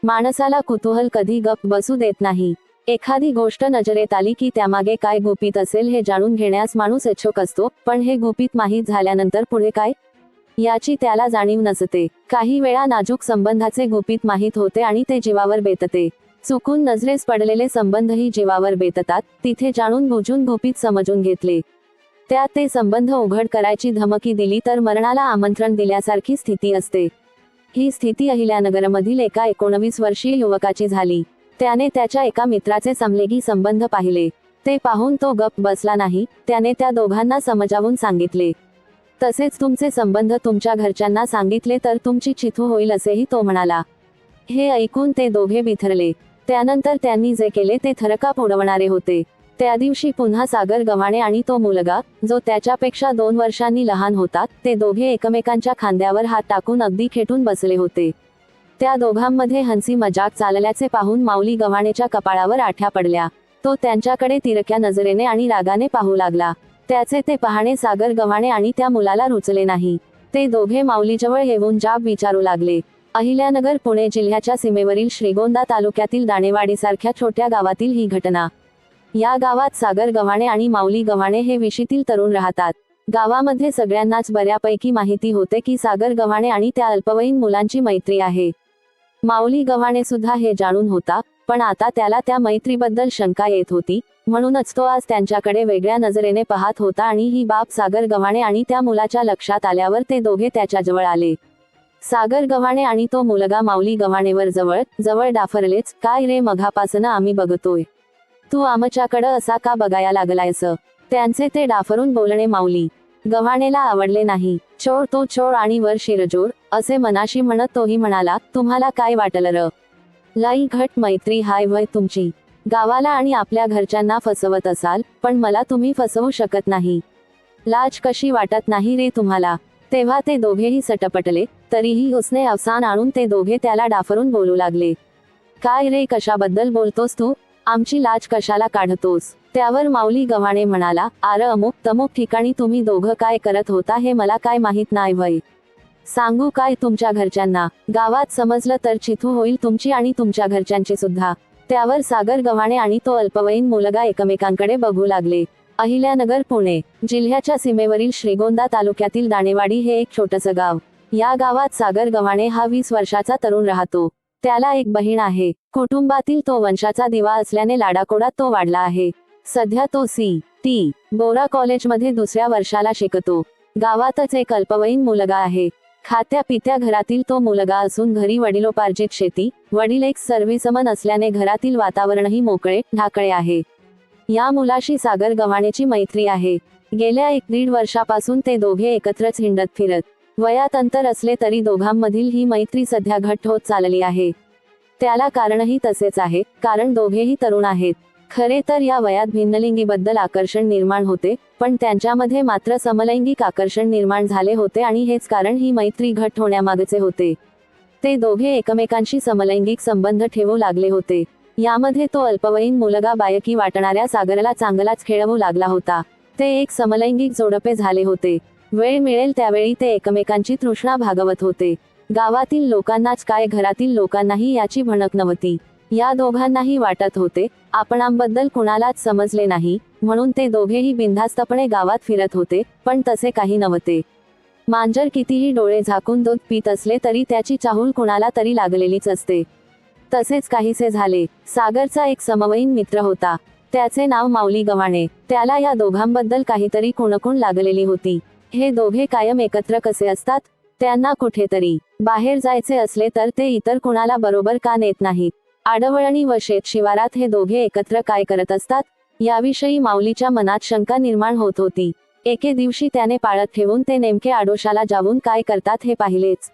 माणसाला कुतूहल कधी गप्प बसू देत नाही. एखादी गोष्ट नजरेत आली की त्यामागे काय गुपित असेल हे जाणून घेण्यास माणूस इच्छुक असतो, पण हे गुपित माहीत झाल्यानंतर पुढे काय याची त्याला जाणीव नसते. काही वेळा नाजूक संबंधाचे गुपित माहीत होते आणि ते जीवावर बेतते. चुकून नजरेस पडलेले संबंधही जीवावर बेततात. तिथे जाणून बुजून गुपित समजून घेतले, त्यात ते संबंध उघड करायची धमकी दिली तर मरणाला आमंत्रण दिल्यासारखी स्थिती असते. ही स्थिती अहिल्यानगरमधील एका 19 वर्षीय युवकाची झाली. त्याने त्याच्या एका मित्राचे समलेगी संबंध पाहिले. ते पाहून तो गप्प बसला नाही. त्याने त्या दोघांना समजावून सांगितले. तसेच तुमचे संबंध तुमच्या घरच्यांना सांगितले तर तुमची चिथू होईल असेही तो म्हणाला. हे ऐकून ते दोघे बिथरले. त्यानंतर त्यांनी जे केले ते थरकाप उडवणारे होते. त्या दिवशी पुन्हा सागर गव्हाणे आणि तो मुलगा, जो त्याच्यापेक्षा 2 वर्षांनी लहान होता, ते दोघे एकमेकांच्या खांद्यावर हात टाकून अगदी खेटून बसले होते. त्या दोघांमध्ये हसी मजाक चालल्याचे पाहून माऊली गव्हाणेच्या कपाळावर आठ्या पडल्या. तो त्यांच्याकडे तिरक्या नजरेने आणि रागाने पाहू लागला. त्याचे ते पाहणे सागर गव्हाणे आणि त्या मुलाला रुचले नाही. ते दोघे माऊलीजवळ येऊन जाब विचारू लागले. अहिल्यानगर पुणे जिल्ह्याच्या सीमेवरील श्रीगोंदा तालुक्यातील दाणेवाडीसारख्या छोट्या गावातील ही घटना. या गावात सागर गव्हाणे आणि माऊली गव्हाणे हे विशीतील तरुण राहतात. गावामध्ये सगळ्यांनाच बऱ्यापैकी माहिती होते की सागर गव्हाणे आणि त्या अल्पवयीन मुलांची मैत्री आहे. माऊली गव्हाणे सुद्धा हे जाणून होता, पण आता त्याला त्या मैत्रीबद्दल शंका येत होती. म्हणूनच तो आज त्यांच्याकडे वेगळ्या नजरेने पाहत होता आणि ही बाब सागर गव्हाणे आणि त्या मुलाच्या लक्षात आल्यावर ते दोघे त्याच्याजवळ आले. सागर गव्हाणे आणि तो मुलगा माऊली गव्हाणेवर जवळ जवळ डाफरलेच. काय रे, मघापासनं आम्ही बघतोय, तू आमच्याकडं असा का बघाया लागलायस? त्यांचे ते डाफरून बोलणे माऊली गव्हाणेला आवडले नाही. चोर तो चोर आणि वर शिरजोर, असे मनाशी म्हणत तोही म्हणाला, तुम्हाला काय वाटलं र? लाई घट मैत्री हाय वय तुमची. गावाला आणि आपल्या घरच्यांना फसवत असाल, पण मला तुम्ही फसवू शकत नाही. लाज कशी वाटत नाही रे तुम्हाला? तेव्हा ते दोघेही सटपटले. तरीही उसने अवसान आणून ते दोघे त्याला डाफरून बोलू लागले. काय रे, कशाबद्दल बोलतोस तू? आमची लाज कशाला काढतोस? त्यावर माऊली गव्हाणे म्हणाला, आर अमुक तमुक ठिकाणी तुम्ही दोघं काय करत होता हे मला काय माहित नाही वय. सांगू काय तुमच्या घरच्यांना? गावात समजलं तर चिथू होईल तुमची आणि तुमच्या घरच्यांची सुद्धा. त्यावर सागर गव्हाणे आणि तो अल्पवयीन मुलगा एकमेकांकडे बघू लागले. अहिल्यानगर पुणे जिल्ह्याच्या सीमेवरील श्रीगोंदा तालुक्यातील दाणेवाडी हे एक छोटंसं गाव. या गावात सागर गव्हाणे हा 20 वर्षाचा तरुण राहतो. त्याला एक बहीण आहे. कुटुंबातील तो वंशाचा दिवा असल्याने लाडाकोडात तो वाढला आहे. सध्या तो सी.टी. बोरा कॉलेजमध्ये 2ऱ्या वर्षाला शिकतो. गावातच एक अल्पवयीन मुलगा आहे. खात्या पित्या घरातील तो मुलगा असून घरी वडिलोपार्जित शेती. वडील एक सर्व्हिसमन असल्याने घरातील वातावरणही मोकळे ढाकळे आहे. या मुलाशी सागर गव्हाणेची मैत्री आहे. गेल्या 1-1.5 वर्षापासून ते दोघे एकत्रच हिंडत फिरत. वयात अंतर असले तरी दोघांमधील ही मैत्री सध्या घट्ट होत चालली आहे. त्याला कारणही तसेच आहे, कारण दोघेही तरुण आहेत. खरे तर या वयात भिन्नलिंगीबद्दल आकर्षण निर्माण होते, पण त्यांच्यामध्ये मात्र समलैंगिक आकर्षण निर्माण झाले होते आणि हेच कारण ही मैत्री घट्ट होण्यामागचे होते. ते दोघे एकमेकांशी समलैंगिक संबंध ठेवू लागले होते. यामध्ये तो अल्पवयीन मुलगा बायकी वाटणाऱ्या सागरला चांगलाच खेळवू लागला होता. ते एक समलैंगिक जोडपे झाले होते. वेळ मिळेल त्यावेळी ते एकमेकांची तृष्णा भागवत होते. गावातील लोकांनाच काय घरातील लोकांनाही याची भणक नव्हती. या दोघांनाही वाटत होते, आपणांबद्दल कुणालाच समजले नाही, म्हणून ते दोघेही बिनधास्तपणे गावात फिरत होते, पण तसे काही नव्हते. मांजर कितीही डोळे झाकून दूध पीत असले तरी त्याची चाहूल कुणाला तरी लागलेलीच असते. तसेच काहीसे झाले. सागरचा एक समवयीन मित्र होता. त्याचे नाव माऊली गव्हाणे. त्याला या दोघांबद्दल काहीतरी कुणकुण लागलेली होती. हे दोघे कायम एकत्र कसे असतात? त्यांना कुठेतरी बाहेर जायचे असले तर ते इतर कुणाला बरोबर का नेत नाहीत? आडवळणी व शेत शिवारात हे दोघे एकत्र काय करत असतात? याविषयी माऊलीच्या मनात शंका निर्माण होत होती. एके दिवशी त्याने पाळत ठेवून ते नेमके आडोशाला जाऊन काय करतात हे पाहिलेच.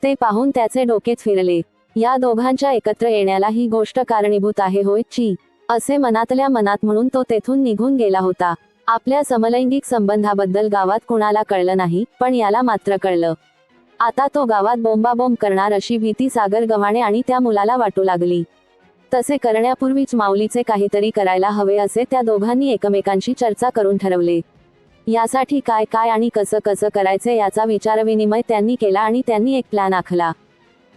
ते पाहून त्याचे डोकेच फिरले. या दोघांच्या एकत्र येण्याला ही गोष्ट कारणीभूत आहे होय छी, असे मनातल्या मनात म्हणून तो तेथून निघून गेला होता. आपल्या समलैंगिक संबंधाबद्दल गावात कुणाला कळलं नाही, पण याला मात्र कळलं. आता तो गावात बोंबाबोंब करणार अशी भीती सागर गव्हाणे आणि त्या मुलाला वाटू लागली. तसे करण्यापूर्वीच माऊलीचे काहीतरी करायला हवे असे त्या दोघांनी एकमेकांशी चर्चा करून ठरवले. यासाठी काय आणि कसं करायचे याचा विचारविनिमय त्यांनी केला आणि त्यांनी एक प्लॅन आखला.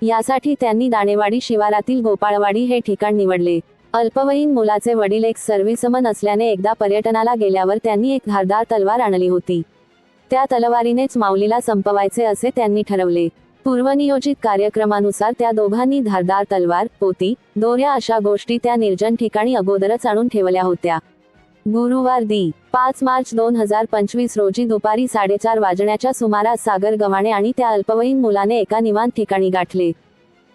यासाठी त्यांनी दाणेवाडी शिवारातील गोपाळवाडी हे ठिकाण निवडले. अल्पवयीन मुलाचे वडील एक सर्व्हिसमन असल्याने एकदा पर्यटनाला गेल्यावर त्यांनी एक धारदार तलवार आणली होती. त्या तलवारीनेच माऊलीला संपवायचे असे त्यांनी ठरवले. पूर्वनियोजित कार्यक्रमानुसार त्या दोघांनी धारदार तलवार, पोती, दोऱ्या अशा गोष्टी त्या निर्जन ठिकाणी अगोदरच आणून ठेवल्या होत्या. गुरुवार दि. 5 मार्च 2025 रोजी दुपारी 4:30 वाजण्याच्या सुमारास सागर गव्हाणे आणि त्या अल्पवयीन मुलाने एका निवांत ठिकाणी गाठले.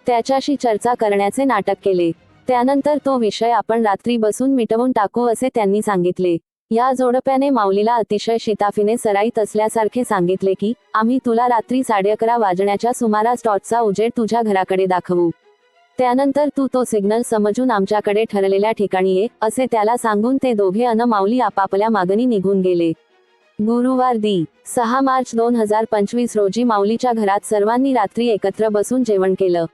त्याच्याशी चर्चा करण्याचे नाटक केले. त्यानंतर तो विषय आपण रात्री बसून मिटवून टाकू असे त्यांनी सांगितले. या जोडप्याने माऊलीला अतिशय शिताफीने सराईत असल्यासारखे सांगितले की, आम्ही तुला रात्री 11:30 वाजण्याच्या सुमारास टॉर्चचा उजेड तुझ्या घराकडे दाखवू. त्यानंतर तू तो सिग्नल समजून आमच्याकडे ठरलेल्या ठिकाणी ये, असे त्याला सांगून ते दोघे अन माऊली आपापल्या मागणी निघून गेले. गुरुवार दि. 6 मार्च 2025 रोजी माऊलीच्या घरात सर्वांनी रात्री एकत्र बसून जेवण केलं.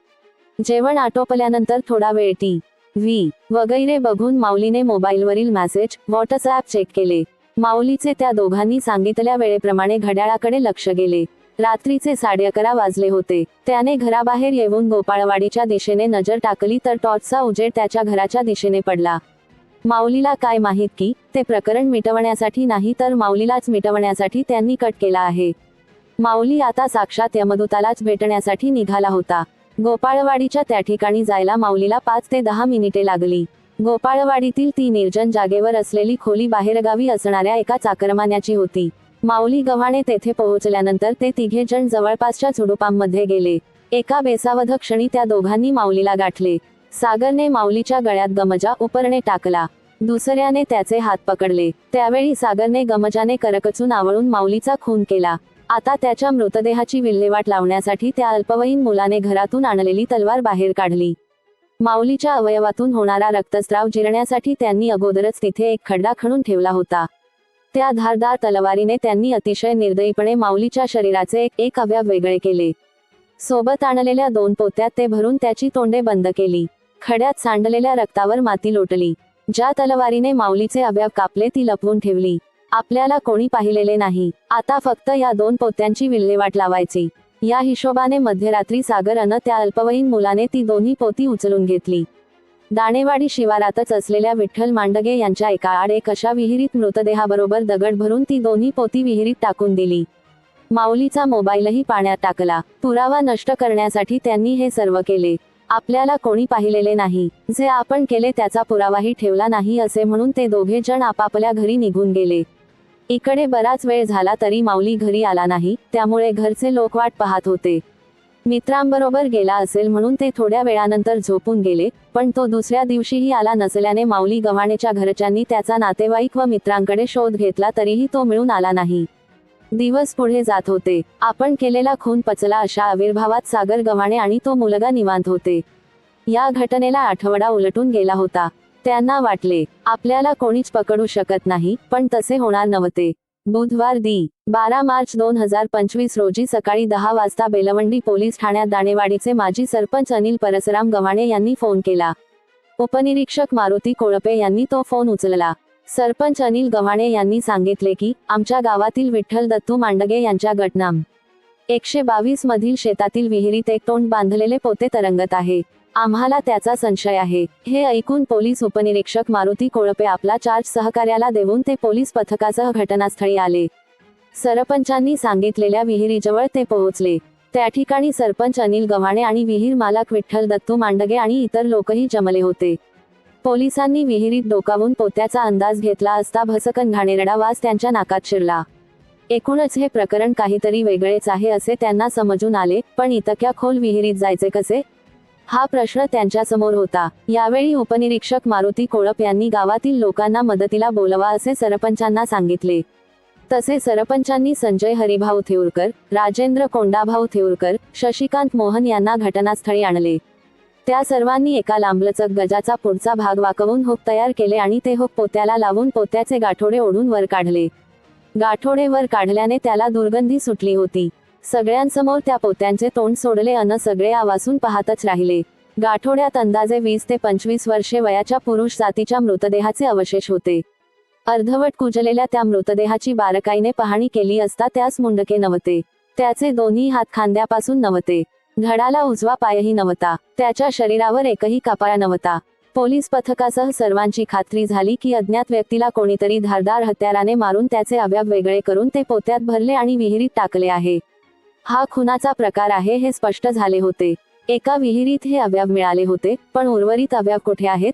जेवण आटोपल्यानंतर थोडा वेळ टी.व्ही. वगैरे बघून माऊलीने मोबाईलवरील मेसेज, व्हॉट्सॲप चेक केले. माऊलीचे त्या दोघांनी सांगितल्या वेळेप्रमाणे घड्याळाकडे लक्ष गेले. रात्रीचे 11:30 वाजले होते. त्याने घराबाहेर येऊन गोपाळवाडीच्या दिशेने नजर टाकली तर टॉर्चचा उजेड त्याच्या घराच्या दिशेने पडला. माऊलीला काय माहित की, ते प्रकरण मिटवण्यासाठी नाही तर माऊलीलाच मिटवण्यासाठी त्यांनी कट केला आहे. माऊली आता साक्षात यमदूतालाच भेटण्यासाठी निघाला होता. गोपाळवाडीच्या त्या ठिकाणी जायला माऊलीला 5 ते 10 मिनिटे लागली. गोपाळवाडीतील ती निर्जन जागेवर असलेली खोली बाहेरगावी असणाऱ्या एका चाकरमान्याची होती. माऊली गव्हाणे तेथे पोहोचल्यानंतर ते तिघे जण जवळपासच्या झुडुपांमध्ये गेले. एका बेसावध क्षणी त्या दोघांनी माऊलीला गाठले. सागरने माऊलीच्या गळ्यात गमजा उपरणे टाकला. दुसऱ्याने त्याचे हात पकडले. त्यावेळी सागरने गमजाने करकचून आवळून माऊलीचा खून केला. आता त्याच्या मृतदेहाची विल्हेवाट लावण्यासाठी त्या अल्पवयीन मुलाने घरातून आणलेली तलवार बाहेर काढली. माऊलीच्या अवयवातून होणारा रक्तस्राव जिरण्यासाठी त्यांनी अगोदरच तिथे एक खड्डा खणून ठेवला होता. त्या धारदार तलवारीने त्यांनी अतिशय निर्दयीपणे माऊलीच्या शरीराचे एक अवयव वेगळे केले. सोबत आणलेल्या 2 पोत्यात ते भरून त्याची तोंडे बंद केली. खड्यात सांडलेल्या रक्तावर माती लोटली. ज्या तलवारीने माऊलीचे अवयव कापले ती लपवून ठेवली. आपल्याला कोणी पाहिलेले नाही. आता फक्त या 2 पोत्यांची विल्हेवाट लावायची. या हिशोबाने मध्यरात्री सागर अन त्या अल्पवयीन मुलाने ती दोन्ही पोती उचलून घेतली. दाणेवाडी शिवारातच असलेल्या विठ्ठल मांडगे यांच्या एका आड एक अशा विहिरीत मृतदेहाबरोबर दगड भरून ती दोन्ही पोती विहिरीत टाकून दिली. माऊलीचा मोबाईलही पाण्यात टाकला. पुरावा नष्ट करण्यासाठी त्यांनी हे सर्व केले. आपल्याला कोणी पाहिलेले नाही. जे आपण केले त्याचा पुरावाही ठेवला नाही असे म्हणून ते दोघे जण आपापल्या घरी निघून गेले. इकडे बराच वेळ झाला तरी माऊली घरी आला नाही. त्यामुळे घरचे लोक वाट पाहत होते. मित्रांबरोबर गेला असेल म्हणून ते थोड्या वेळानंतर झोपून गेले. पण तो दुसऱ्या दिवशीही आला नसल्याने माऊली गव्हाणेच्या घरच्यांनी त्याचा नातेवाईक व मित्रांकडे शोध घेतला तरीही तो मिळून आला नाही. दिवस पुढे जात होते. आपण केलेला खून पचला अशा आविर्भावात सागर गव्हाणे आणि तो मुलगा निवांत होते. या घटनेला आठवडा उलटून गेला होता. त्यांना वाटले, आपल्याला कोणीच पकडू शकत नाही, पण तसे होणार नव्हते. बुधवार दि. 12 मार्च 2025 रोजी सकाळी 10 वाजता बेलवंडी पोलीस ठाण्यात दाणेवाडीचे माजी सरपंच अनिल परसराम गव्हाणे यांनी फोन केला. उपनिरीक्षक मारुती कोळपे यांनी तो फोन उचलला. सरपंच अनिल गव्हाणे यांनी सांगितले की, आमच्या गावातील विठ्ठल दत्तू मांडगे यांच्या गट नं. 122 मधील शेतातील विहिरीत एक तोंड बांधलेले पोते तरंगत आहे. आम्हाला त्याचा संशय आहे. हे ऐकून पोलीस उपनिरीक्षक मारुती कोळपे आपला चार्ज सहकार्याला देऊन ते पोलीस पथकासह घटनास्थळी आले. सरपंचांनी सांगितलेल्या विहिरीजवळ ते पोहोचले. त्या ठिकाणी सरपंच अनिल गव्हाणे आणि विहीर मालक विठ्ठल दत्तू मांडगे आणि इतर लोकही जमले होते. पोलिसांनी विहिरीत डोकावून पोत्याचा अंदाज घेतला असता भसकन घाणेरडा वास त्यांच्या नाकात शिरला. एकूणच हे प्रकरण काहीतरी वेगळेच आहे असे त्यांना समजून आले. पण इतक्या खोल विहिरीत जायचे कसे, हा प्रश्न त्यांच्यासमोर होता. यावेळी उपनिरीक्षक मारुती कोळप यांनी गावातील लोकांना मदतीला बोलवा असे सरपंचांना सांगितले. तसे सरपंचांनी संजय हरिभाऊ थेऊरकर, राजेंद्र कोंडाभाऊ थेऊरकर, शशिकांत मोहन यांना घटनास्थळी आणले. त्या सर्वांनी एका लांबलचक गजाचा पुढचा भाग वाकवून हुक तयार केले आणि ते हुक पोत्याला लावून पोत्याचे गाठोडे ओढून वर काढले. गाठोडे वर काढल्याने त्याला दुर्गंधी सुटली होती. सगळ्यांसमोर त्या पोत्यांचे तोंड सोडले अन सगळे आवासून पाहतच राहिले. गाठोड्यात अंदाजे 20 ते 25 वर्षे वयाच्या पुरुष जातीच्या मृतदेहाचे अवशेष होते. अर्धवट कुजलेल्या त्या मृतदेहाची बारकाईने पाहणी केली असता त्यास मुंडके नव्हते. त्याचे दोन्ही हात खांद्यापासून नव्हते. धडाला उजवा पायही नव्हता, त्याच्या शरीरावर एकही कापाळा नव्हता. पोलीस पथकासह सर्वांची खात्री झाली की अज्ञात व्यक्तीला कोणीतरी धारदार हत्याराने मारून त्याचे अवयव वेगळे करून ते पोत्यात भरले आणि विहिरीत टाकले आहे. हा खुनाचा प्रकार आहे हे स्पष्ट झाले होते. एका विहिरीत हे अवयव मिळाले होते, पण उर्वरित अवयव कुठे आहेत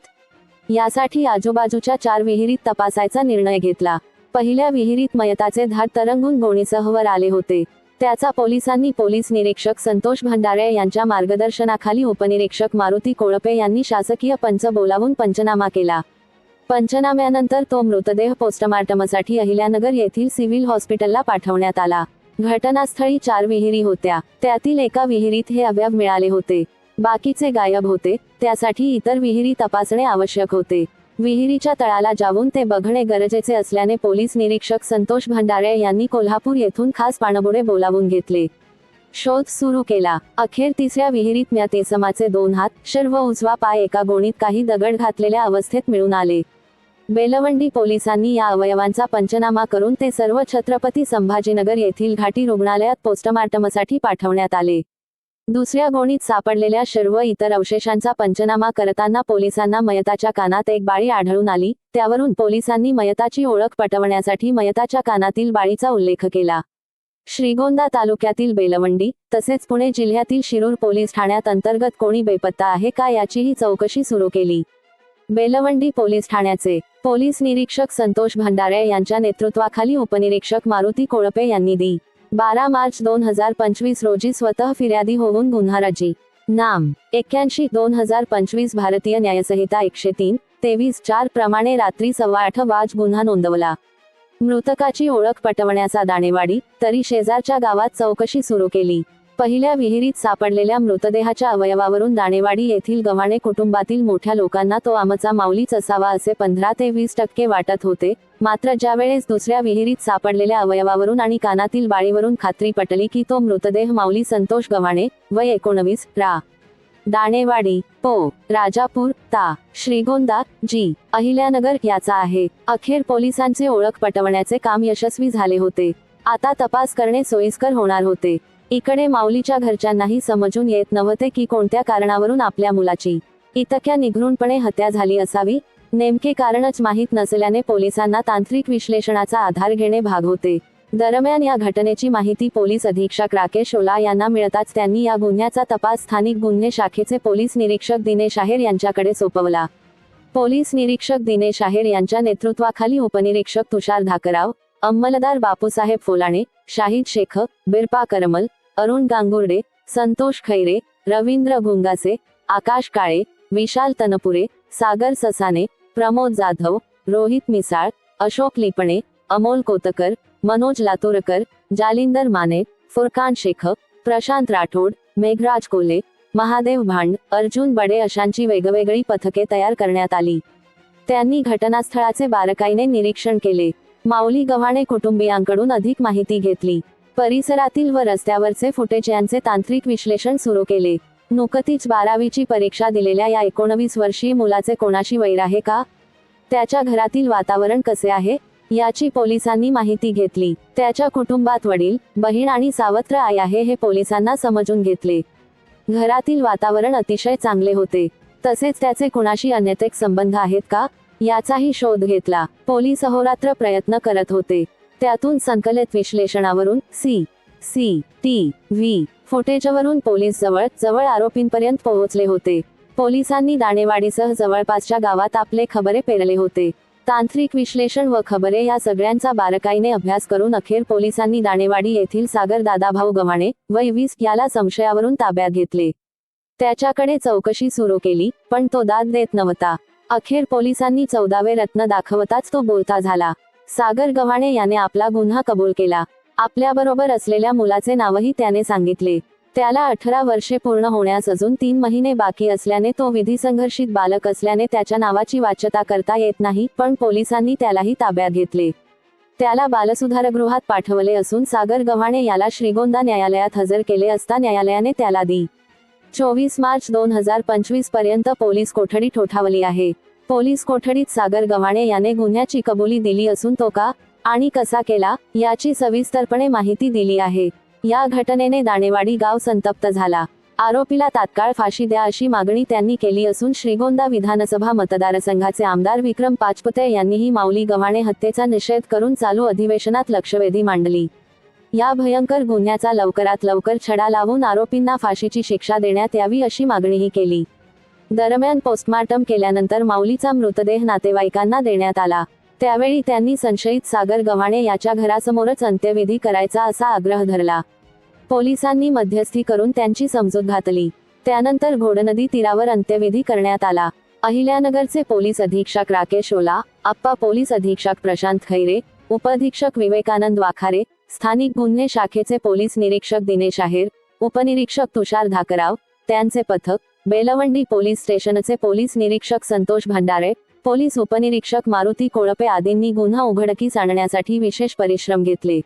यासाठी आजूबाजूच्या 4 विहिरीत तपासायचा निर्णय घेतला. पहिल्या विहिरीत मयताचे धार तरंगून गोणीसह वर आले होते. त्याचा पोलिसांनी पोलीस निरीक्षक संतोष भंडारे यांच्या मार्गदर्शनाखाली उपनिरीक्षक मारुती कोळपे यांनी शासकीय पंच बोलावून पंचनामा केला. पंचनाम्यानंतर तो मृतदेह पोस्टमार्टमसाठी अहिल्यानगर येथील सिव्हिल हॉस्पिटलला पाठवण्यात आला. घटनास्थळी 4 विहिरी होत्या, त्यातील एका विहिरीत हे अवयव मिळाले होते, बाकीचे गायब होते. त्यासाठी इतर विहिरी तपासणे आवश्यक होते. विहिरीच्या तळाला जाऊन ते बघणे गरजेचे असल्याने पोलीस निरीक्षक संतोष भंडारे यांनी कोल्हापूर येथून खास पाणबुडे बोलावून घेतले. शोध सुरू केला. अखेर तिसऱ्या विहिरीत मृत इसमाचे 2 हात, शिर व उजवा पाय एका गोणीत काही दगड घातलेल्या अवस्थेत मिळून आले. बेलवंडी पोलिसांनी या अवयवांचा पंचनामा करून ते सर्व छत्रपती संभाजीनगर येथील घाटी रुग्णालयात पोस्टमार्टमसाठी पाठवण्यात आले. दुसऱ्या गोणीत सापडलेल्या शिर व इतर अवशेषांचा पंचनामा करताना पोलिसांना मयताच्या कानात एक बाळी आढळून आली. त्यावरून पोलिसांनी मयताची ओळख पटवण्यासाठी मयताच्या कानातील बाळीचा उल्लेख केला. श्रीगोंदा तालुक्यातील बेलवंडी तसेच पुणे जिल्ह्यातील शिरूर पोलीस ठाण्यात अंतर्गत कोणी बेपत्ता आहे का याचीही चौकशी सुरू केली. बेलवंडी पोलीस ठाण्याचे पोलीस निरीक्षक संतोष भंडारे यांच्या नेतृत्वाखाली उपनिरीक्षक मारुती कोळपे यांनी दि. 12 मार्च 2025 रोजी स्वतः फिर्यादी होऊन गुन्हा रजी नाम 81/2025 भारतीय न्यायसंहिता 103 23/4 प्रमाणे रात्री 8:15 वाज गुन्हा नोंदवला. मृतकाची ओळख पटवण्याचा दाणेवाडी तरी शेजारच्या गावात चौकशी सुरू केली. पहिल्या विहिरीत सापडलेल्या मृतदेहाच्या अवयवावरून दाणेवाडी येथील गव्हाणे कुटुंबातील मोठ्या लोकांना तो आमचा माऊलीच असावा असे 15 ते 20% वाटत होते. मात्र ज्यावेळेस दुसऱ्या विहिरीत सापडलेल्या अवयवावरून आणि कानातील बाळीवरून खात्री पटली की तो मृतदेह माऊली संतोष गव्हाणे वय 19 रा दाणेवाडी पो राजापूर ता श्रीगोंदा जी अहिल्यानगर याचा आहे. अखेर पोलिसांचे ओळख पटवण्याचे काम यशस्वी झाले होते. आता तपास करणे सोयीस्कर होणार होते. इकडे माऊलीच्या घरच्यांनाही समजून येत नव्हते की कोणत्या कारणावरून आपल्या मुलाची इतक्या निघृणपणे हत्या झाली असावी. नेमके कारणच माहीत नसल्याने पोलिसांना तांत्रिक विश्लेषणाचा आधार घेणे भाग होते. दरम्यान या घटनेची माहिती पोलीस अधीक्षक राकेश ओला यांना मिळताच त्यांनी या गुन्ह्याचा तपास स्थानिक गुन्हे शाखेचे पोलीस निरीक्षक दिनेश आहेर यांच्याकडे सोपवला. पोलीस निरीक्षक दिनेश आहेर यांच्या नेतृत्वाखाली उपनिरीक्षक तुषार धाकराव, अंमलदार बापूसाहेब फोलाणे, शाहिद शेख, बिरपा करमल, अरुण गांगुर्डे, संतोष खैरे, रवींद्र गुंगासे, आकाश काळे, विशाल तनपुरे, सागर ससाने, प्रमोद जाधव, रोहित मिसाळ, अशोक लिपणे, अमोल कोतकर, मनोज लातूरकर, जालिंदर माने, फुरकान शेख, प्रशांत राठोड, मेघराज कोल्हे, महादेव भांड, अर्जुन बडे अशांची वेगवेगळी पथके तयार करण्यात आली. त्यांनी घटनास्थळाचे बारकाईने निरीक्षण केले. माऊली गव्हाणे कुटुंबियांकडून अधिक माहिती घेतली. परिसरातील व रस्त्यावरचे फुटेज यांचे तांत्रिक विश्लेषण सुरू केले. नुकतीच 12वीची परीक्षा दिलेल्या या 19 वर्षीय मुलाचे कोणाशी वैर आहे का? त्याच्या घरातील वातावरण कसे आहे याची पोलिसांनी माहिती घेतली. त्याच्या कुटुंबात वडील, बहीण आणि सावत्र आई आहे हे पोलिसांना समजून घेतले. घरातील वातावरण अतिशय चांगले होते. तसेच त्याचे कुणाशी अनैतिक संबंध आहेत का याचाही शोध घेतला. पोलीस अहोरात्र प्रयत्न करत होते. त्यातून संकलित विश्लेषणावरून CCTV फुटेजवरून पोलीस जवळ आरोपींपर्यंत पोहोचले होते. पोलिसांनी दाणेवाडीसह जवळपासच्या गावात आपले खबरे पेरले होते. तांत्रिक विश्लेषण व खबरे या सगळ्यांचा बारकाईने अभ्यास करून अखेर पोलिसांनी दाणेवाडी येथील सागर दादाभाऊ गव्हाणे वय 20 याला संशयावरून ताब्यात घेतले. त्याच्याकडे चौकशी सुरू केली, पण तो दाद देत नव्हता. अखेर पोलिसांनी 14वे रत्न दाखवताच तो बोलता झाला. सागर गव्हाणे याने आपला गुन्हा कबूल केला. आपल्याबरोबर असलेल्या मुलाचे नावही त्याने सांगितले. त्याला 18 वर्षे पूर्ण होण्यास अजून 3 महिने बाकी असल्याने तो विधिसंघर्षित बालक असल्याने त्याच्या नावाची वाच्यता करता येत नाही, पण पोलिसांनी त्यालाही ताब्यात घेतले. त्याला बालसुधारगृहात पाठवले असून सागर गव्हाणे याला श्रीगोंदा न्यायालयात हजर केले असता न्यायालयाने त्याला दि. 24 मार्च 2025 पर्यंत पोलीस कोठडी ठोठावली आहे. पोलीस कोठडीत सागर गव्हाणे याने गुन्ह्याची कबुली दिली असून तो का आणि कसा केला याची सविस्तरपणे माहिती दिली आहे. या घटनेने दाणेवाडी गाव संतप्त झाला. आरोपीला तात्काळ फाशी द्या अशी मागणी त्यांनी केली असून श्रीगोंदा विधानसभा मतदारसंघाचे आमदार विक्रम पाचपुते यांनीही माऊली गव्हाणे हत्येचा निषेध करून चालू अधिवेशनात लक्षवेधी मांडली. या भयंकर गुन्ह्याचा लवकरात लवकर छडा लावून आरोपींना फाशीची शिक्षा देण्यात यावी अशी मागणीही केली. दरम्यान पोस्टमार्टम केल्यानंतर माऊलीचा मृतदेह नातेवाईकांना देण्यात आला. त्यावेळी त्यांनी संशयित सागर गव्हाणे याच्या घरासमोरच अंत्यविधी करायचा असा आग्रह धरला. पोलिसांनी मध्यस्थी करून त्यांची समजूत घातली. त्यानंतर घोडनदी तीरावर अंत्यविधी करण्यात आला. अहिल्यानगरचे पोलीस अधीक्षक राकेश ओला, आप्पा पोलीस अधीक्षक प्रशांत खैरे, उपअधीक्षक विवेकानंद वाखारे, स्थानिक गुन्हे शाखेचे पोलीस निरीक्षक दिनेश आहेर, उपनिरीक्षक तुषार धाकराव, त्यांचे पथक, बेलवंडी पोलीस स्टेशनचे पोलीस निरीक्षक संतोष भंडारे, पोलीस उपनिरीक्षक मारुती कोळपे आदींनी गुन्हा उघडकीस आणण्यासाठी विशेष परिश्रम घेतले.